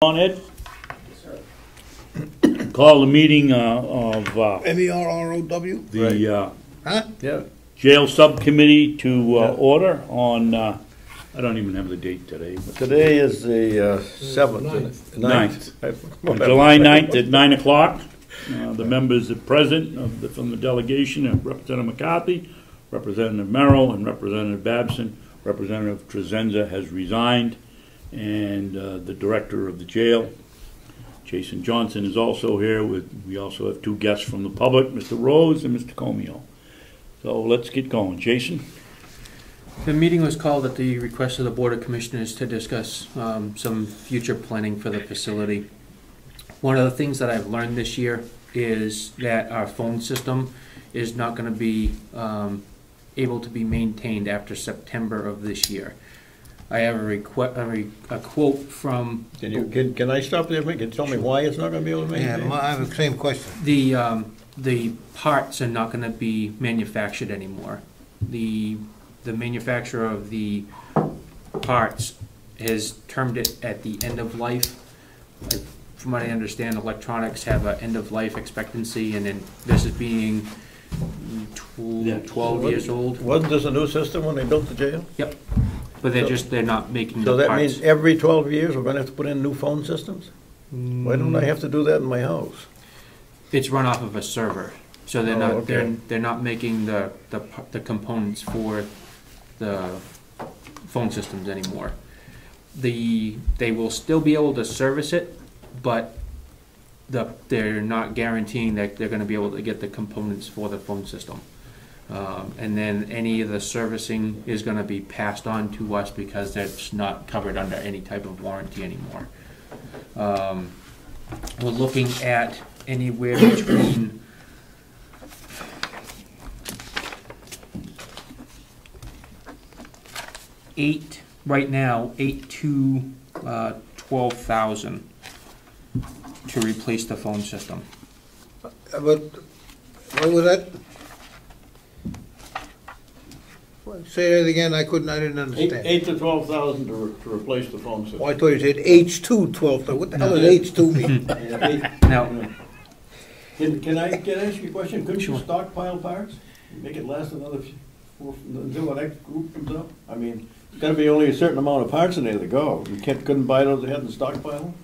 On it. Call the meeting of MERROW? the Yeah. jail subcommittee to order on, I don't even have the date today, but Today is the 7th. 9th. July 9th at 9 o'clock. The members are present from the delegation are Representative McCarthy, Representative Merrill, and Representative Babson. Representative Trezenza has resigned, and the director of the jail, Jason Johnson, is also here. We also have two guests from the public, Mr. Rose and Mr. Comeau. So let's get going. Jason? The meeting was called at the request of the Board of Commissioners to discuss some future planning for the facility. One of the things that I've learned this year is that our phone system is not going to be able to be maintained after September of this year. I have a quote from... Can I stop there? Can you tell me why it's not going to be able to maintain? Yeah, I have the same question. The parts are not going to be manufactured anymore. The manufacturer of the parts has termed it at the end of life. From what I understand, electronics have an end of life expectancy, and then this is being 12 years old. Wasn't this a new system when they built the jail? Yep. But they're not making the So that parts. means every 12 years we're going to have to put in new phone systems? Why don't I have to do that in my house? It's run off of a server, so they're not okay. they're not making the components for the phone systems anymore. They will still be able to service it, but they're not guaranteeing that they're going to be able to get the components for the phone system. And then any of the servicing is going to be passed on to us because that's not covered under any type of warranty anymore. We're looking at anywhere between $8 to 12,000 to replace the phone system. But what was that? Say that again, I didn't understand. 8 to 12,000 to replace the phone system. Oh, I thought you said H2 12,000. What the hell does H2 mean? Now, Can I ask you a question? Couldn't you stockpile parts? Make it last until the next group comes up? I mean, there's got to be only a certain amount of parts in there to go. You couldn't buy those ahead and stockpile them?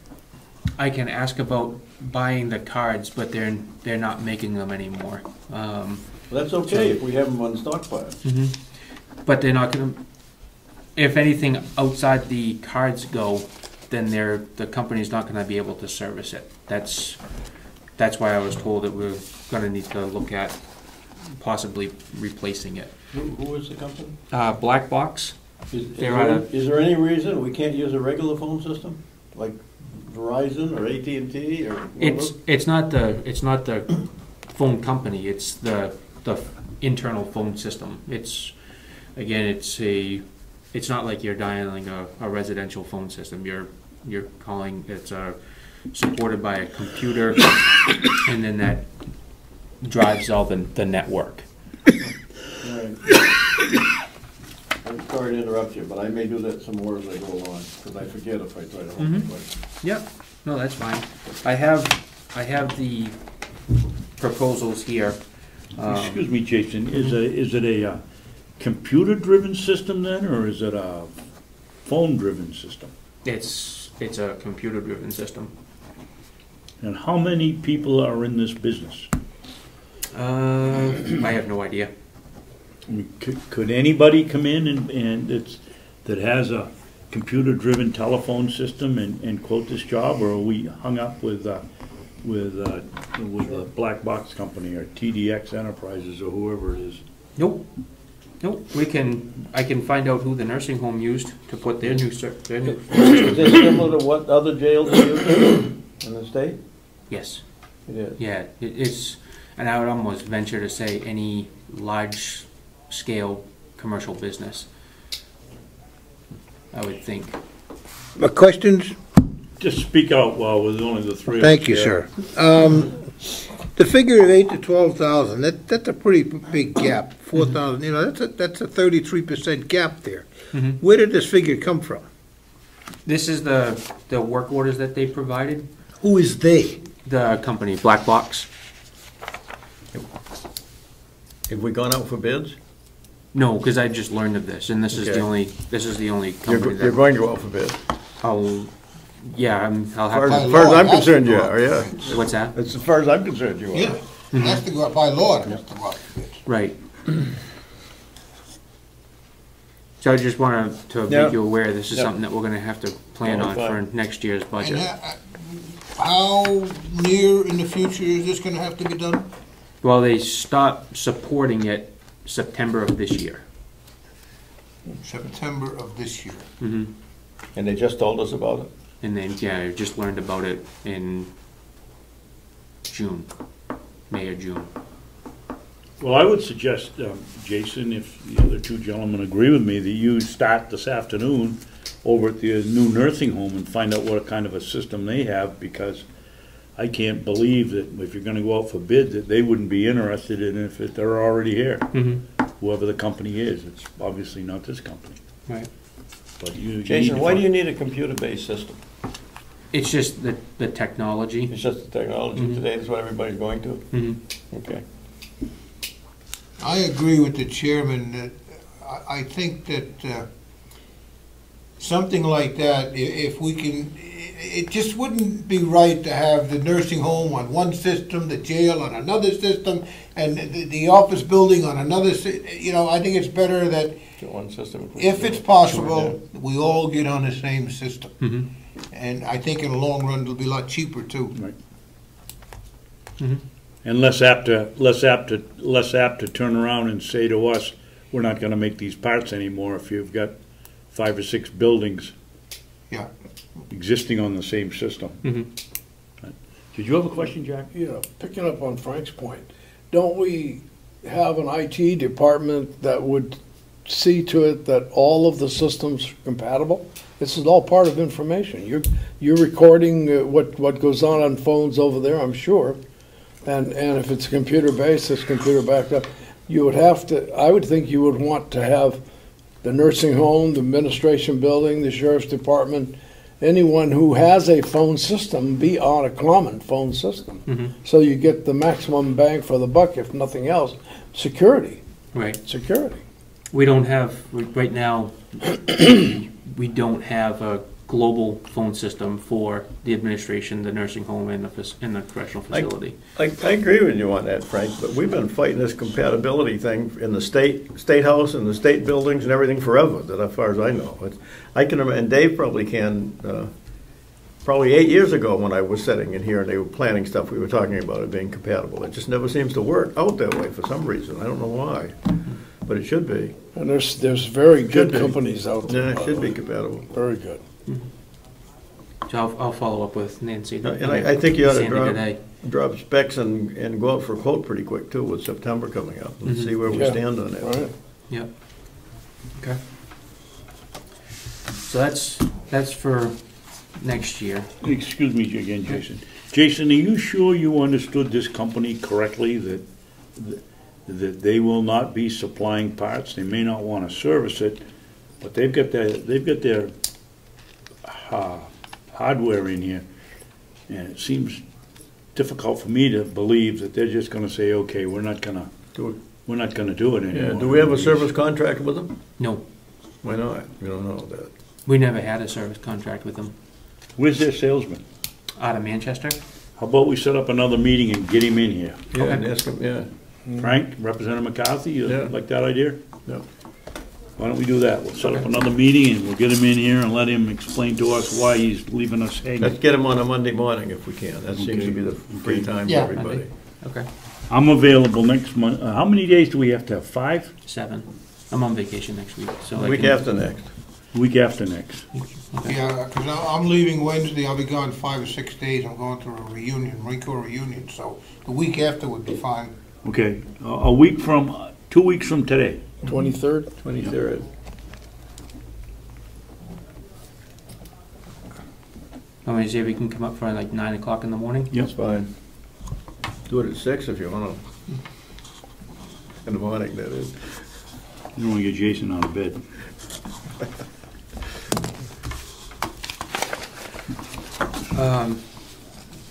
I can ask about buying the cards, but they're not making them anymore. That's okay if we have them on stockpile. But they're not going to. If anything outside the cards go, then the company's not going to be able to service it. That's why I was told that we're going to need to look at possibly replacing it. Who is the company? Black Box. Is there any reason we can't use a regular phone system, like Verizon or AT&T or? It's not the phone company. It's the internal phone system. It's not like you're dialing a residential phone system. You're calling. It's supported by a computer, and then that drives all the network. Right. I'm sorry to interrupt you, but I may do that some more as I go along, because I forget if I try to hold the question. Yep. No, that's fine. I have the proposals here. Excuse me, Jason, is it a computer-driven system then, or is it a phone-driven system? It's a computer-driven system. And how many people are in this business? I have no idea. I mean, could anybody come in that has a computer-driven telephone system and quote this job, or are we hung up with a Black Box company or TDX Enterprises or whoever it is? Nope. I can find out who the nursing home used to put their new. Is this similar to what other jails use in the state? Yes. It is. Yeah, it's, and I would almost venture to say any large-scale commercial business. I would think. My questions? Just speak out while we're only the three. Thank you, sir. The figure of 8 to 12,000. That's a pretty big gap. 4,000. You know, that's a 33% gap there. Where did this figure come from? This is the work orders that they provided. Who is they? The company, Black Box. Have we gone out for bids? No, because I just learned of this, and this is the Okay. only company You're that going to go out for bid. I'll I'll As far have as By law, I'm it has concerned, to you go out are, for yeah. bids. to. What's that? As far as I'm concerned, you are. Yeah, it has to go out by law, it has to go out for bids. Right. So I just wanted to Yeah. make you aware, this is Yeah. something that we're gonna have to plan on for next year's And budget. how near in the future is this gonna have to be done? Well, they stopped supporting it September of this year. September of this year. Mm-hmm. And they just told us about it? And then, yeah, I just learned about it in June, May or June. Well, I would suggest, Jason, if the other two gentlemen agree with me, that you start this afternoon over at the new nursing home and find out what kind of a system they have, because I can't believe that if you're gonna go out for bid, that they wouldn't be interested in it if they're already here. Mm-hmm. Whoever the company is, it's obviously not this company. Right. But you Jason, need to why do find- you need a computer-based system? It's just the technology. It's just the technology Mhm. today, that's what everybody's going to? Mm-hmm. Okay. I agree with the chairman that I think that something like that, if we can, it just wouldn't be right to have the nursing home on one system, the jail on another system, and the office building on another, you know, I think it's better that So one system. if it's possible, we all get on the same system. Mm-hmm. And I think in the long run, it'll be a lot cheaper too. Right. Mm-hmm. And less apt to turn around and say to us, we're not gonna make these parts anymore if you've got 5 or 6 buildings. Yeah. Existing on the same system. Mm-hmm. Did you have a question, Jack? Yeah, picking up on Frank's point, don't we have an IT department that would see to it that all of the systems are compatible? This is all part of information. You're recording what goes on phones over there, I'm sure. And if it's computer-based, it's computer backed up. You would have to, I would think you would want to have the nursing home, the administration building, the sheriff's department, anyone who has a phone system be on a common phone system. Mm-hmm. So you get the maximum bang for the buck, if nothing else. Security, Right. security. We don't have, right now, we don't have a global phone system for the administration, the nursing home, and the correctional facility. I agree with you on that, Frank, but we've been fighting this compatibility thing in the state house and the state buildings and everything forever, that as far as I know. I can remember, and Dave probably can, probably 8 years ago when I was sitting in here and they were planning stuff, we were talking about it being compatible. It just never seems to work out that way for some reason. I don't know why, but it should be. And there's very good Should be. companies out there. Yeah, it by should the be way. compatible. Very good. So I'll follow up with Nancy. And I think you ought to Sandy today. drop specs and go out for a quote pretty quick too with September coming up and Mhm. see where we Yeah. stand on that. All right. Yep. Okay. So that's for next year. Excuse me again, Jason. Jason, are you sure you understood this company correctly, that they will not be supplying parts? They may not want to service it, but they've got their hardware in here, and it seems difficult for me to believe that they're just going to say, okay, we're not going to do it anymore. Yeah, do we have a service contract with them? No, Why not? We don't know that. we never had a service contract with them. Where's their salesman? Out of Manchester? How about we set up another meeting and get him in here? Yeah, Okay. and ask them, yeah. Frank, Representative McCarthy, you Yeah. like that idea? Yeah. Why don't we do that? We'll set up another meeting and we'll get him in here and let him explain to us why he's leaving us Let's hanging. get them on a Monday morning if we can. That seems Okay. to be the free time for Yeah. everybody. Okay. I'm available next month. How many days do we have to have? 5? 7. I'm on vacation next week, so I Week can- after next. Week after next. Okay. Yeah, because I'm leaving Wednesday, I'll be gone 5 or 6 days, I'm going to a reunion, Marine Corps reunion, so the week after would be fine. Okay, a week from, 2 weeks from today. 23rd? 23rd. Want me to see if we can come up for like 9 o'clock in the morning? That's fine. Do it at 6 if you want to. In the morning, that is. You don't want to get Jason out of bed.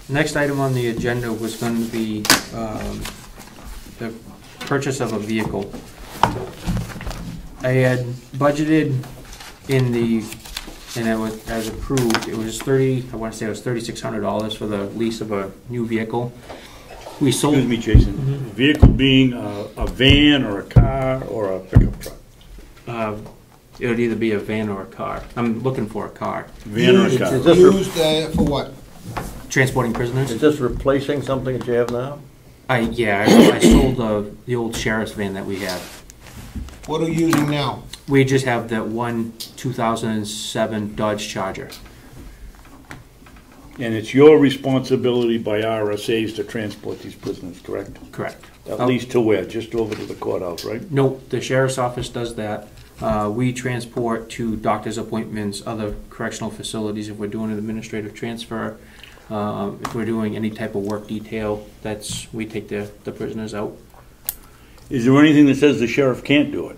Next item on the agenda was going to be the purchase of a vehicle. I had budgeted in the, and it was, as approved, it was I want to say it was $3,600 for the lease of a new vehicle. We sold. Excuse me, Jason. Vehicle being a van or a car or a pickup truck? It would either be a van or a car. I'm looking for a car. Van or a car? Is this Used for what? Transporting prisoners. Is this replacing something that you have now? I sold the old sheriff's van that we had. What are you using now? We just have that one 2007 Dodge Charger. And it's your responsibility by RSAs to transport these prisoners, correct? Correct. At least to where? Just over to the courthouse, right? No, the sheriff's office does that. We transport to doctor's appointments, other correctional facilities if we're doing an administrative transfer. If we're doing any type of work detail, we take the prisoners out. Is there anything that says the sheriff can't do it?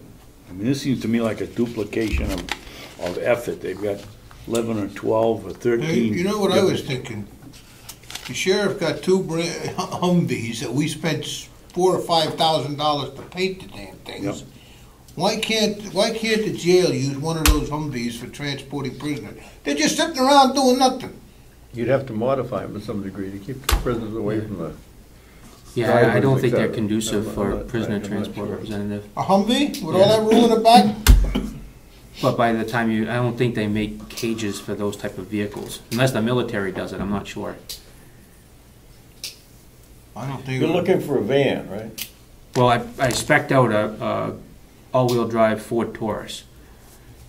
I mean, this seems to me like a duplication of effort. They've got 11 or 12 or 13. Hey, you know what I was thinking? The sheriff got two Humvees that we spent $4,000 or $5,000 to paint the damn things. Yep. Why can't the jail use one of those Humvees for transporting prisoners? They're just sitting around doing nothing. You'd have to modify them to some degree to keep the prisoners away from the. Yeah, I don't think they're Drivers, conducive etc. for I'm not- prisoner I'm not transport sure. representative. A Humvee with all that room in the back? But by the time I don't think they make cages for those type of vehicles. Unless the military does it, I'm not sure. I don't think. You're looking for a van, right? Well, I spec'd out a all-wheel drive Ford Taurus.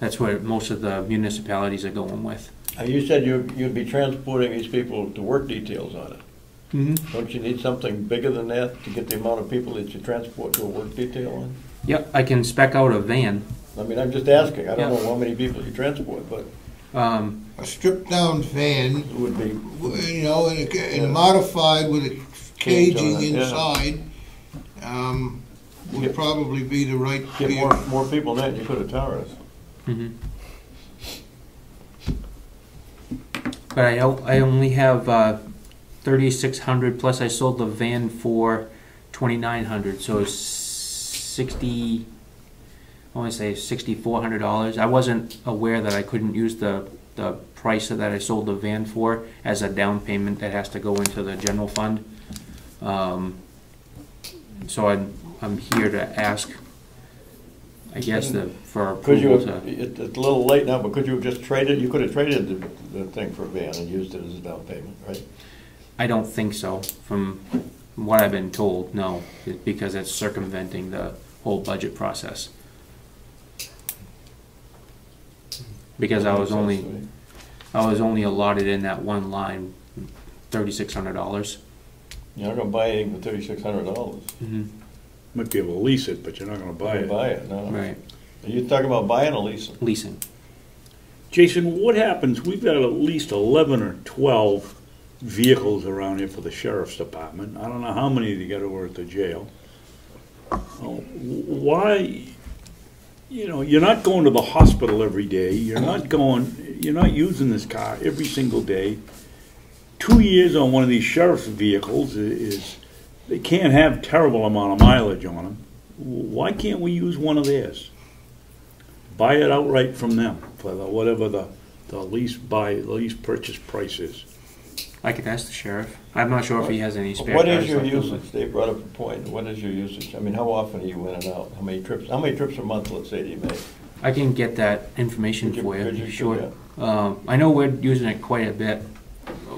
That's what most of the municipalities are going with. You said you'd be transporting these people to work details on it. Mm-hmm. Don't you need something bigger than that to get the amount of people that you transport to a work detail on? Yep, I can spec out a van. I mean, I'm just asking. I don't Yeah. know how many people you transport, but A stripped-down van, it would be. you know, and Yeah. modified with a Cage on caging it, yeah. inside, would Get- probably be the right. Get more people than that, you could have towers. Mm-hmm. But I only have 3,600 plus I sold the van for 2,900, so it's 60. I want to say $6,400. I wasn't aware that I couldn't use the price that I sold the van for as a down payment that has to go into the general fund. So I'm here to ask, I guess, for Could you approval have, to. it's a little late now, but could you have just traded, you could have traded the thing for a van and used it as a down payment, right? I don't think so. From what I've been told, no, because it's circumventing the whole budget process. Because I was only allotted in that one line, $3,600. You're not gonna buy anything for $3,600. Mm-hmm. Might be able to lease it, but you're not going to buy it. Buy it, no. Right, Are you talking about buying or leasing? leasing. Jason, what happens? We've got at least 11 or 12 vehicles around here for the sheriff's department. I don't know how many they got over at the jail. Why? You know, you're not going to the hospital every day. You're not using this car every single day. 2 years on one of these sheriff's vehicles is they can't have terrible amount of mileage on them. Why can't we use one of theirs? Buy it outright from them for whatever the lease purchase price is. I could ask the sheriff. I'm not sure if he has any spare What cars is your left over. usage? They brought up a point. What is your usage? I mean, how often are you in and out? How many trips a month, let's say, do you make? I can get that information for Could you, you sure. yeah. I know we're using it quite a bit.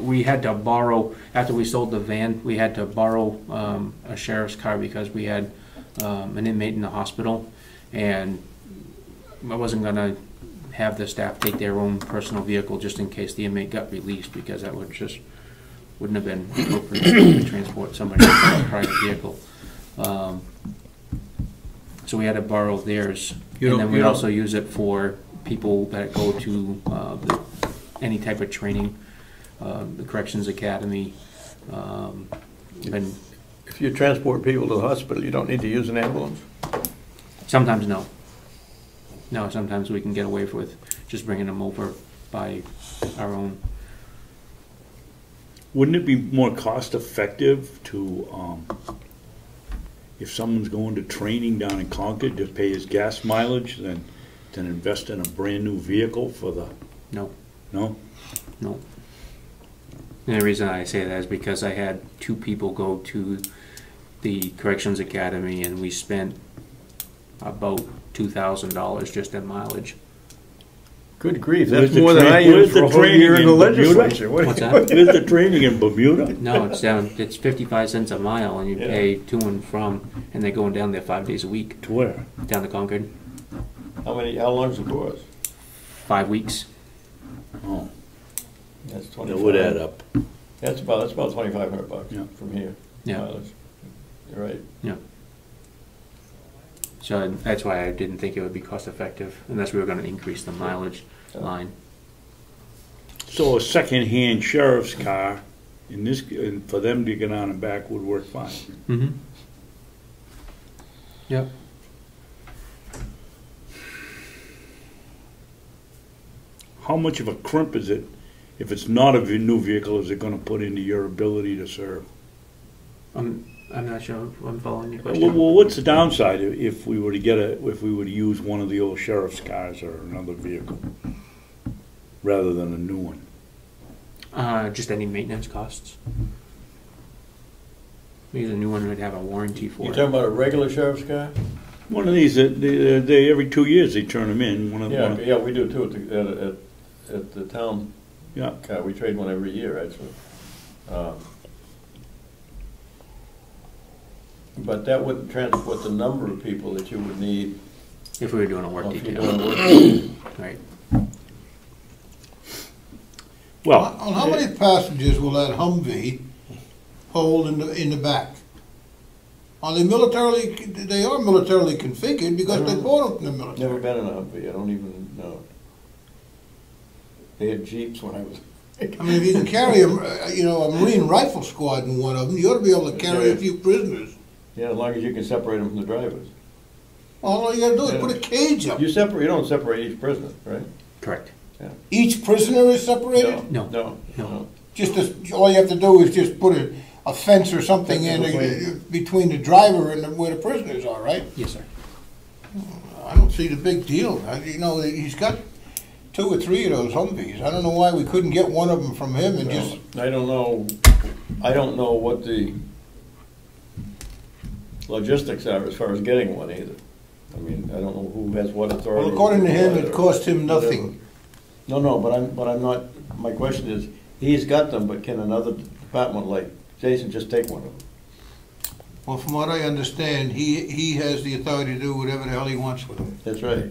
We had to borrow, after we sold the van, we had to borrow a sheriff's car because we had an inmate in the hospital, and I wasn't gonna have the staff take their own personal vehicle just in case the inmate got released, because that wouldn't have been appropriate to transport somebody in a private vehicle. So we had to borrow theirs, and then we also use it for people that go to any type of training, the Corrections Academy. If you transport people to the hospital, you don't need to use an ambulance? Sometimes no. No, sometimes we can get away with just bringing them over by our own. Wouldn't it be more cost effective to, if someone's going to training down in Concord, to pay his gas mileage than invest in a brand new vehicle for the, No, no? no. And the reason I say that is because I had 2 people go to the Corrections Academy, and we spent about $2,000 just in mileage. Good grief, Where's that's the more than I where's use the for a whole training year in the in Bermuda? legislature. What's that? Where's the training in Bermuda? No, it's down. It's 55 cents a mile, and you Yeah. pay to and from, and they're going down there 5 days a week, To where? down to Concord. How long's the course? 5 weeks. Oh, That's that 25. would add up. That's about $2,500 Yeah. from here. Yeah. Mileage. You're right. So that's why I didn't think it would be cost effective, unless we were going to increase the mileage line. So a second-hand sheriff's car, and for them to get on and back would work fine. Mm-hmm. Yep. How much of a crimp is it, if it's not a new vehicle, is it gonna put into your ability to serve? I'm not sure if I'm following your question. Well, what's the downside if we were to if we were to use one of the old sheriff's cars or another vehicle, rather than a new one? Just any maintenance costs. Because a new one would have a warranty for You it. talking about a regular sheriff's car? One of these, they every 2 years they turn them in, Yeah, we do too, at the town yeah. car, we trade one every year, actually. But that wouldn't transport the number of people that you would need If we were doing a work if you're detail. doing work detail. Right. Well, How many passengers will that Humvee hold in the back? Are they militarily? They are militarily configured because they bought them from the Never military. been in a Humvee, I don't even know. They had Jeeps when I was. I mean, if you can carry a Marine rifle squad in one of them, you ought to be able to carry a few prisoners. Yeah, as long as you can separate them from the drivers. All you gotta do is put a cage up. You don't separate each prisoner, right? Correct. Each prisoner is separated? No. No. All you have to do is just put a fence or something between the driver and where the prisoners are, right? Yes, sir. I don't see the big deal. He's got 2 or 3 of those Humvees. I don't know why we couldn't get one of them from him and just. I don't know what the logistics are as far as getting one either. I mean, I don't know who has what authority. Well, according to him, it cost him nothing. No, but I'm not, my question is, he's got them, but can another department like Jason just take one of them? Well, from what I understand, he has the authority to do whatever the hell he wants with them. That's right.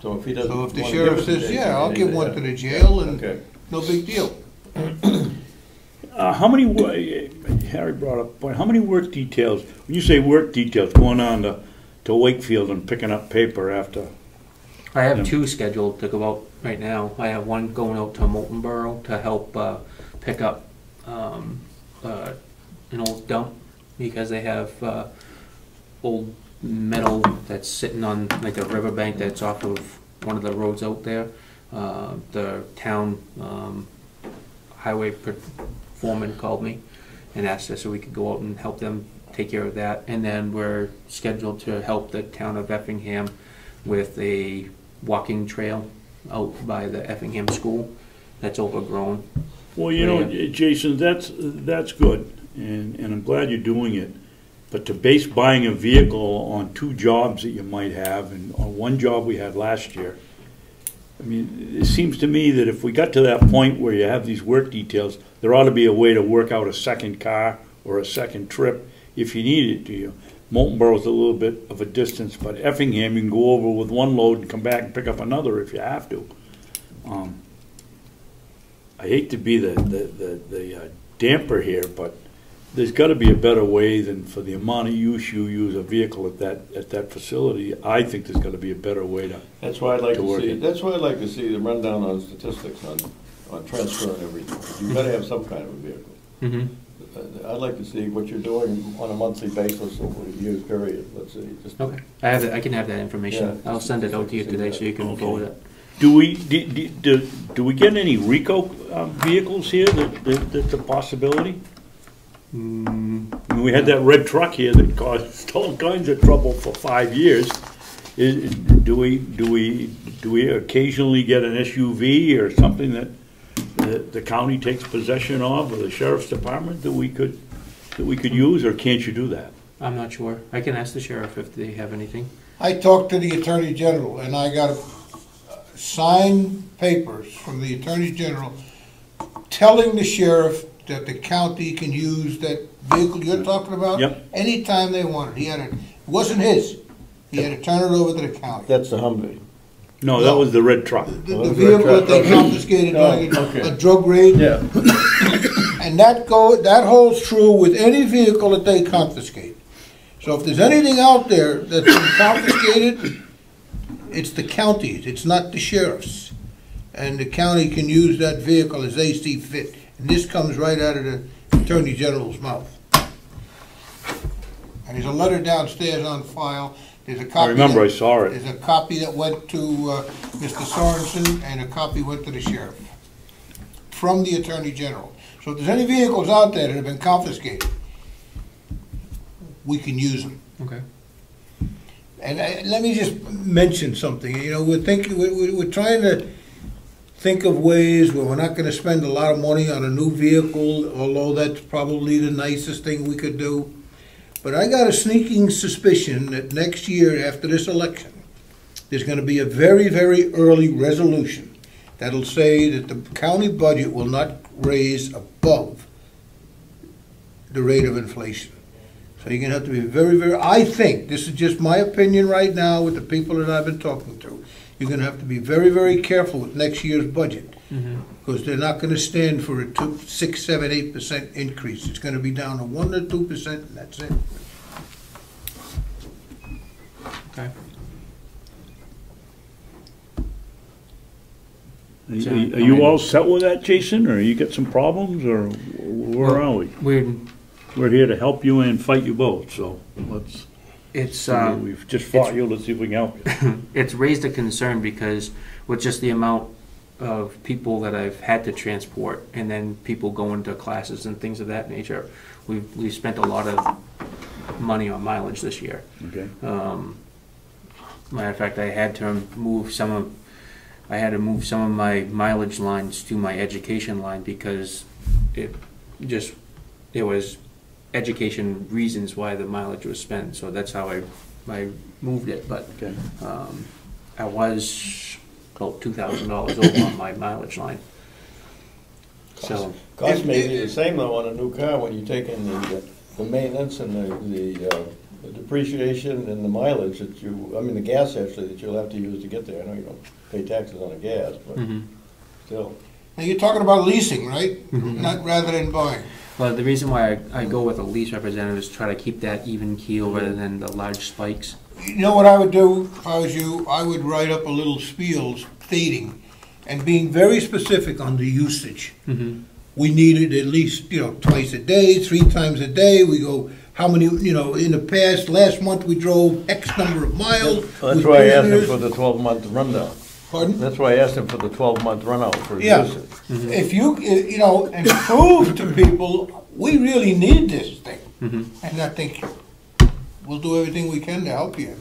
So if he doesn't. So if the wanna sheriff give it to says, Jason, yeah, I'll then give he- one to the jail, and Okay. no big deal. how many, Harry brought up a point, how many work details, when you say work details, going on to Wakefield and picking up paper after? I have Yeah. 2 scheduled to go out right now. I have one going out to Molten Borough to help pick up an old dump, because they have old metal that's sitting on like a riverbank that's off of one of the roads out there. The town highway foreman called me and asked us if we could go out and help them take care of that. And then we're scheduled to help the town of Effingham with a walking trail out by the Effingham School that's overgrown. Well, Jason, that's good, and I'm glad you're doing it. But to base buying a vehicle on 2 jobs that you might have, and on one job we had last year, I mean, it seems to me that if we got to that point where you have these work details, there ought to be a way to work out a second car or a second trip if you need it to you. Molten Borough's a little bit of a distance, but Effingham, you can go over with one load and come back and pick up another if you have to. I hate to be the damper here, but there's got to be a better way than for the amount of use you use a vehicle at that facility. I think there's got to be a better way to. That's why I'd like to work see, it. that's why I'd like to see the rundown on statistics on transfer and everything. You've got to have some kind of a vehicle. Mm-hmm. I'd like to see what you're doing on a monthly basis over a year's period, let's see. Just Okay. I can have that information. Yeah. I'll send it out to you today so you can Okay. forward it. Do we get any RICO vehicles here that's a possibility? I mean, we had that red truck here that caused all kinds of trouble for 5 years. Do we occasionally get an SUV or something that the county takes possession of, or the sheriff's department that we could use, or can't you do that? I'm not sure. I can ask the sheriff if they have anything. I talked to the Attorney General, and I got signed papers from the Attorney General telling the sheriff that the county can use that vehicle you're talking about. Yep. Anytime they want it. It wasn't his. He had to turn it over to the county. That's the Humvee. No, that was the red truck. The vehicle that they confiscated during a drug raid. Yeah. And that holds true with any vehicle that they confiscate. So if there's anything out there that's been confiscated, it's the county's, it's not the sheriff's. And the county can use that vehicle as they see fit. And this comes right out of the Attorney General's mouth. And there's a letter downstairs on file. There's a copy. I remember, I saw it. There's a copy that went to Mr. Sorensen, and a copy went to the sheriff from the Attorney General. So if there's any vehicles out there that have been confiscated, we can use them. Okay. And let me just mention something. You know, we're trying to think of ways where we're not going to spend a lot of money on a new vehicle, although that's probably the nicest thing we could do. But I got a sneaking suspicion that next year, after this election, there's going to be a very, very early resolution that'll say that the county budget will not raise above the rate of inflation. So you're going to have to be very, very, I think, this is just my opinion right now with the people that I've been talking to, you're going to have to be very, very careful with next year's budget. Because they're not going to stand for a 6, 7, 8% increase. It's going to be down to 1 or 2%, and that's it. Okay. Are you all set with that, Jason, or you got some problems, or where are we? We're here to help you and fight you both, so let's. We've just fought you, let's see if we can help you. It's raised a concern because with just the amount of people that I've had to transport, and then people going to classes and things of that nature, we've spent a lot of money on mileage this year. Okay. Matter of fact, I had to move some of my mileage lines to my education line because it was education reasons why the mileage was spent. So that's how I moved it. But okay. I was about $2,000 over on my mileage line. So Cost may be the same though on a new car when you take in the maintenance and the depreciation and the mileage that the gas actually that you'll have to use to get there. I know you don't pay taxes on the gas, but still. Now you're talking about leasing, right? Not rather than buying. Well, the reason why I go with a lease representative is try to keep that even keel rather than the large spikes. You know what I would do if I was you? I would write up a little spiel stating and being very specific on the usage. We need it at least, twice a day, 3 times a day. We go, how many, in the past, last month we drove X number of miles. That's why I asked him for the 12-month rundown. Pardon? That's why I asked him for the 12-month runout for usage. If you, and prove to people, we really need this thing. And I think we'll do everything we can to help you.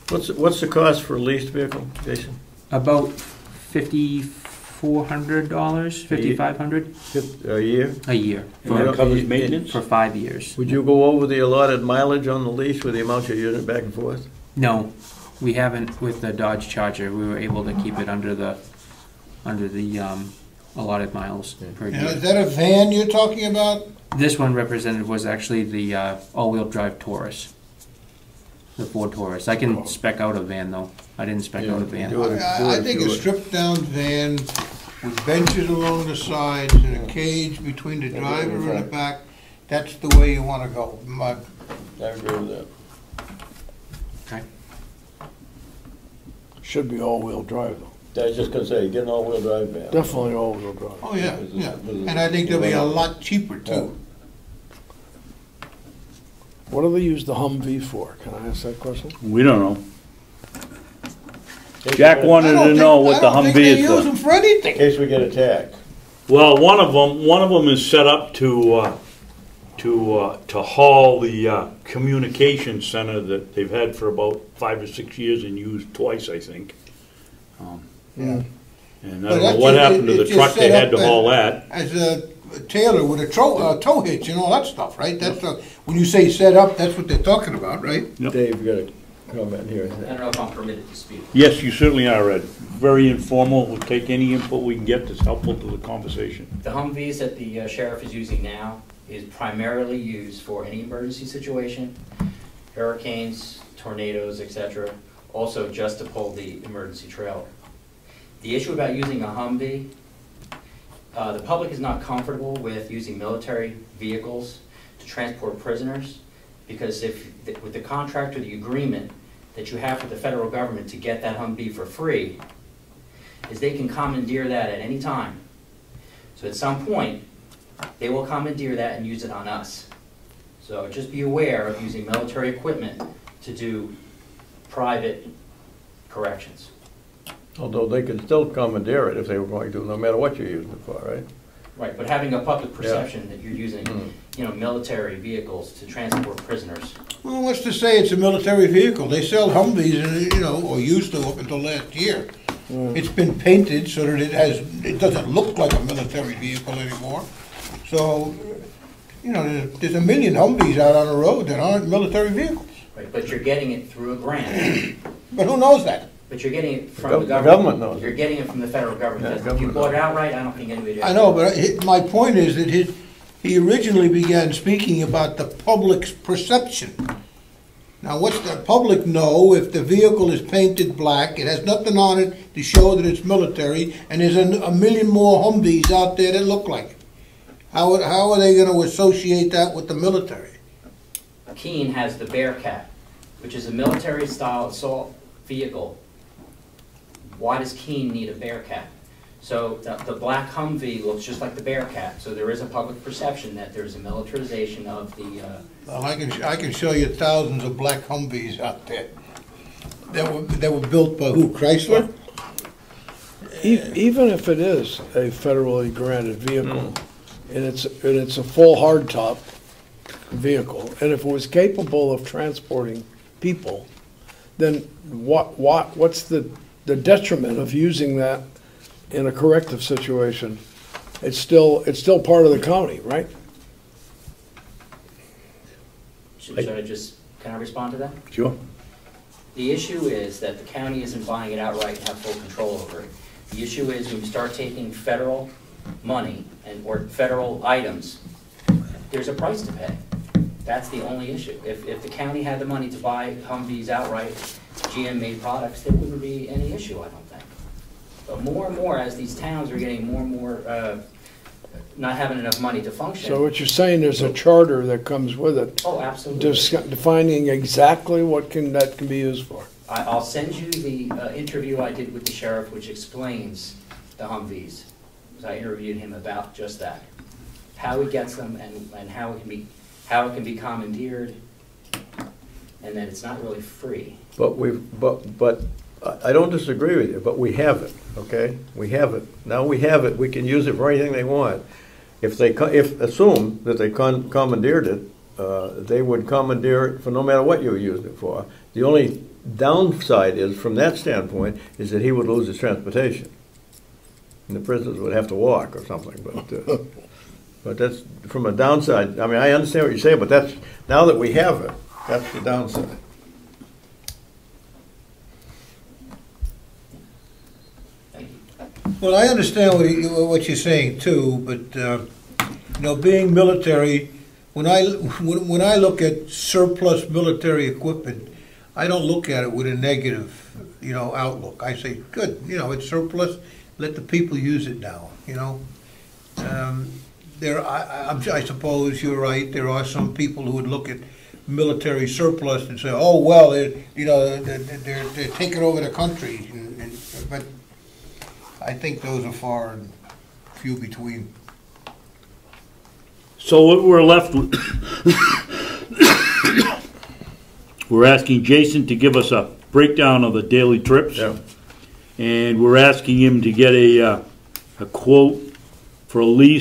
But What's the cost for a leased vehicle, Jason? About $5,400, $5,500 A year? a year And that covers maintenance? for 5 years. Would you go over the allotted mileage on the lease with the amount you're using back and forth? No, we haven't with the Dodge Charger. We were able to keep it under the allotted miles per now, year. is that a van you're talking about? This one represented was actually the all-wheel drive Taurus, the Ford Taurus. I can spec out a van though. I didn't spec out a van. I think a stripped-down van with benches along the sides and a cage between the driver and the back, that's the way you want to go. I agree with that. Okay. Should be all-wheel drive though. I was just gonna say, get an all-wheel drive van. Definitely all-wheel drive. Oh, yeah. And I think they'll be a lot cheaper, too. What do they use the Humvee for? Can I ask that question? We don't know. Jack wanted to know what the Humvee they is use them for. for anything. In case we get attacked. Well, one of them is set up to haul the communication center that they've had for about 5 or 6 years and used twice, I think. Yeah. And I don't know what happened to the truck they had to haul that. As a trailer with a tow hitch and all that stuff, right? That's when you say set up, that's what they're talking about, right? Yep. Dave, you got a comment here. I don't know if I'm permitted to speak. Yes, you certainly are, Ed. Very informal. We'll take any input we can get that's helpful to the conversation. The Humvees that the sheriff is using now is primarily used for any emergency situation, hurricanes, tornadoes, etc. Also just to pull the emergency trailer. The issue about using a Humvee, the public is not comfortable with using military vehicles to transport prisoners because with the contract or the agreement that you have with the federal government to get that Humvee for free, is they can commandeer that at any time. So at some point, they will commandeer that and use it on us. So just be aware of using military equipment to do private corrections. Although they could still commandeer it if they were going to, no matter what you're using it for, right? Right, but having a public perception that you're using, military vehicles to transport prisoners. Well, what's to say it's a military vehicle? They sell Humvees, or used to up until last year. It's been painted so that it doesn't look like a military vehicle anymore. So, there's a million Humvees out on the road that aren't military vehicles. Right, but you're getting it through a grant. But who knows that? But you're getting it from The the government. government knows. You're getting it from the federal government. Yeah, If you government bought it knows. outright, I don't think anybody. I know, but my point is that he originally began speaking about the public's perception. Now, what's the public know if the vehicle is painted black, it has nothing on it to show that it's military, and there's a million more Humvees out there that look like it? How are they going to associate that with the military? Keene has the Bearcat, which is a military-style assault vehicle. Why does Keene need a Bearcat? So the black Humvee looks just like the Bearcat. So there is a public perception that there's a militarization of the. Well, I can show you thousands of black Humvees out there that were built by who? Chrysler? Even if it is a federally granted vehicle, and it's a full hardtop vehicle, and if it was capable of transporting people, then what's the detriment of using that in a corrective situation? It's still part of the county, right? Can I respond to that? Sure. The issue is that the county isn't buying it outright and have full control over it. The issue is when you start taking federal money or federal items, there's a price to pay. That's the only issue. If the county had the money to buy Humvees outright, GM-made products, there wouldn't be any issue, I don't think. But more and more, as these towns are getting more and more, not having enough money to function. So what you're saying, there's a charter that comes with it. Oh, absolutely. Defining exactly what that can be used for. I'll send you the interview I did with the sheriff, which explains the Humvees. I interviewed him about just that, how he gets them and how it can be commandeered, and that it's not really free. But I don't disagree with you, but we have it, okay? We have it. Now we have it, we can use it for anything they want. Assume that they commandeered it, they would commandeer it for no matter what you used it for. The only downside is, from that standpoint, is that he would lose his transportation. And the prisoners would have to walk or something, but that's from a downside. I mean, I understand what you're saying, but that's, now that we have it, that's the downside. Well, I understand what you're saying too, but being military, when I look at surplus military equipment, I don't look at it with a negative, outlook. I say, good, it's surplus. Let the people use it now. I suppose you're right. There are some people who would look at military surplus and say, "Oh well, they're taking over the country," but I think those are far and few between. So what we're left with, we're asking Jason to give us a breakdown of the daily trips. Yeah. and we're asking him to get a quote for a lease